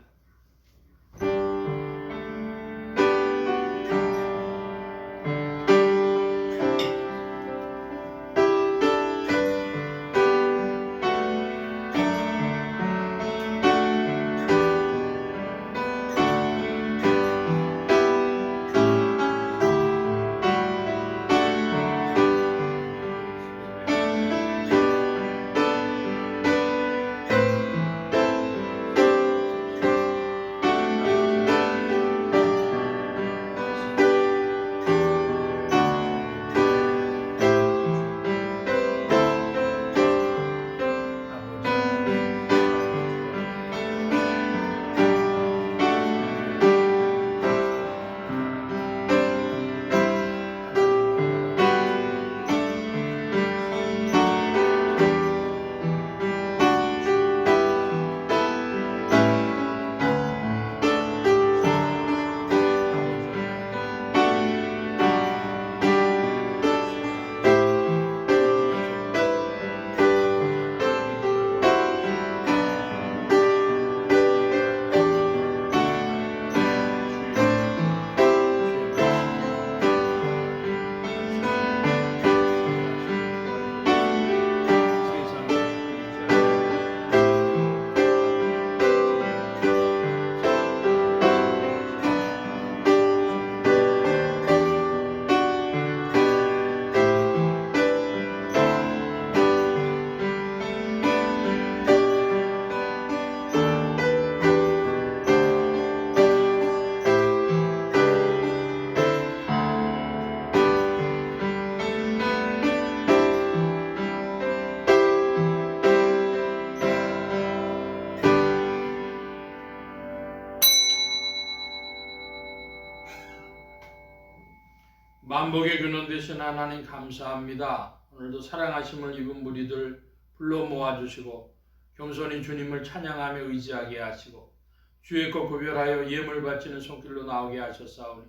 A: 만복의 근원 되신 하나님 감사합니다. 오늘도 사랑하심을 입은 무리들 불러 모아주시고 겸손히 주님을 찬양하며 의지하게 하시고 주의 것 구별하여 예물 바치는 손길로 나오게 하셨사오니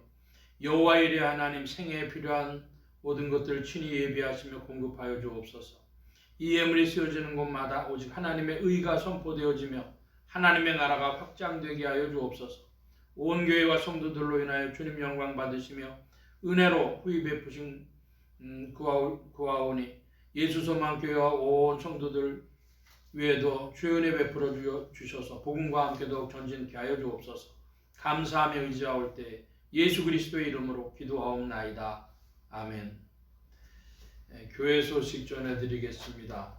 A: 여호와 이레 하나님 생애에 필요한 모든 것들을 친히 예비하시며 공급하여 주옵소서. 이 예물이 쓰여지는 곳마다 오직 하나님의 의가 선포되어지며 하나님의 나라가 확장되게 하여 주옵소서. 온 교회와 성도들로 인하여 주님 영광 받으시며 은혜로 후히 베푸신 구하오니 예수 소망교회와 온 성도들 위에도 주의 은혜 베풀어 주셔서 복음과 함께 더욱 전진케 하여 주옵소서. 감사하며 의지하올 때 예수 그리스도의 이름으로 기도하옵나이다. 아멘. 교회 소식 전해드리겠습니다.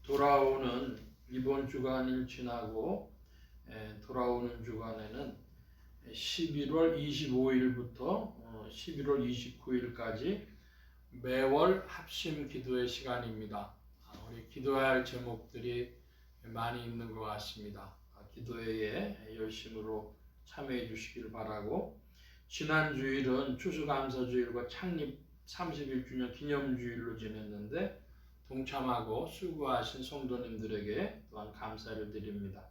A: 돌아오는 이번 주간을 지나고 돌아오는 주간에는 11월 25일부터 11월 29일까지 매월 합심 기도의 시간입니다. 우리 기도해야 할 제목들이 많이 있는 것 같습니다. 기도회에 열심으로 참여해 주시길 바라고, 지난 주일은 추수감사주일과 창립 31주년 기념주일로 지냈는데 동참하고 수고하신 성도님들에게 또한 감사를 드립니다.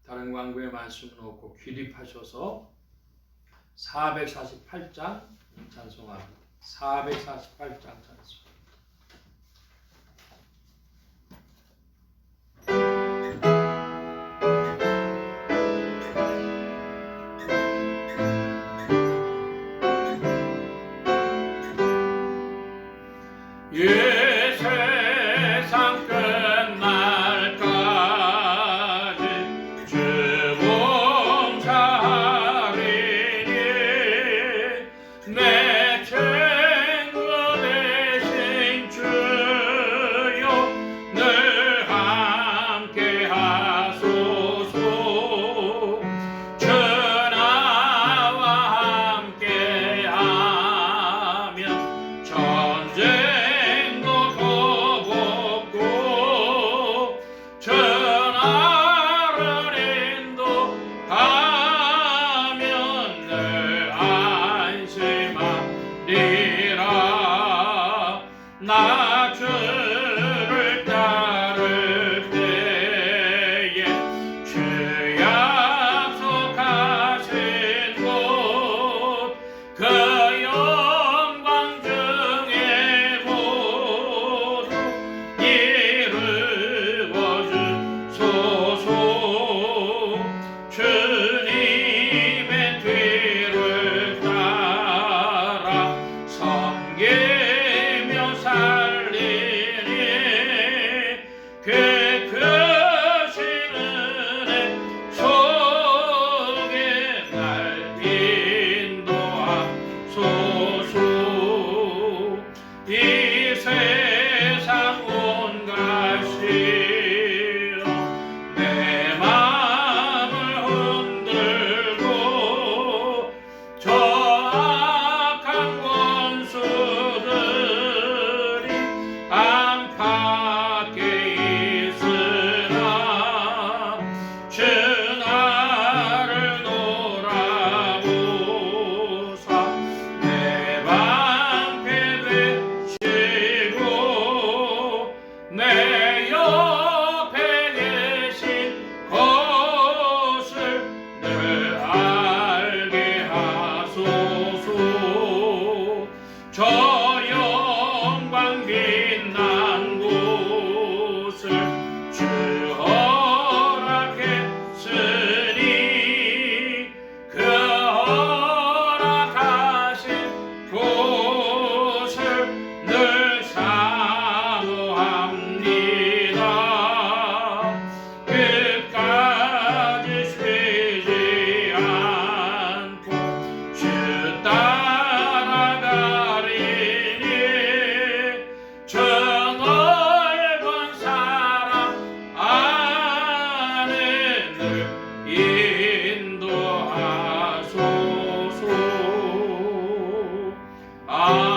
A: 다른 광고에 말씀은 없고 기립하셔서 448장 찬송합니다. 448장 찬송. 세상 끝날까지 주 봉사하리니 내 친구 되신 주여 늘 함께 하소서. 주 나와 함께 하면 전쟁 나 주를 따를 때에 주 약속하신 곳 그 영광 중에 모두 이루어 주소서. 주님의 뒤를 따라 섬기며 살리니 그 크신 은혜 속에 날 인도하소서. 이 세상 온갖 시험 내 마음을 흔들고 저 악한 원수들이 안팎에 있으나 주 나를 돌아보사 내 방패 되시고 내 옆에 계신 것을 늘 알게 하소서. 저 영광 빛난 곳을 주 허락했으니 그 허락하신 곳을 늘 사모합니다. 끝까지 쉬지 않고 주 따라가리니 저 넓은 사랑 안에 늘 인도하소서. 아멘.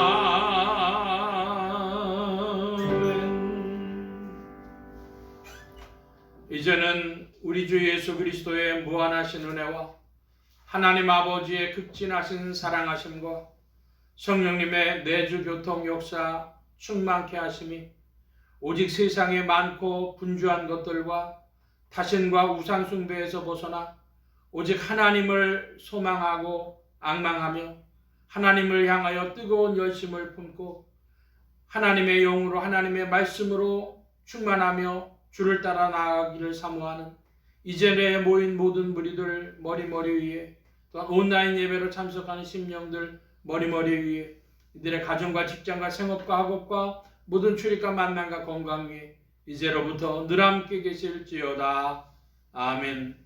A: 이제는 우리 주 예수 그리스도의 무한하신 은혜와 하나님 아버지의 극진하신 사랑하심과 성령님의 내주 교통 역사 충만케 하심이 오직 세상에 많고 분주한 것들과 타신과 우상 숭배에서 벗어나 오직 하나님을 소망하고 앙망하며 하나님을 향하여 뜨거운 열심을 품고 하나님의 영으로 하나님의 말씀으로 충만하며 주를 따라 나아가기를 사모하는 이전에 모인 모든 무리들 머리머리 위에 또한 온라인 예배로 참석하는 심령들 머리머리 위에 이들의 가정과 직장과 생업과 학업과 모든 출입과 만남과 건강 위에 이제로부터 늘 함께 계실지어다. 아멘.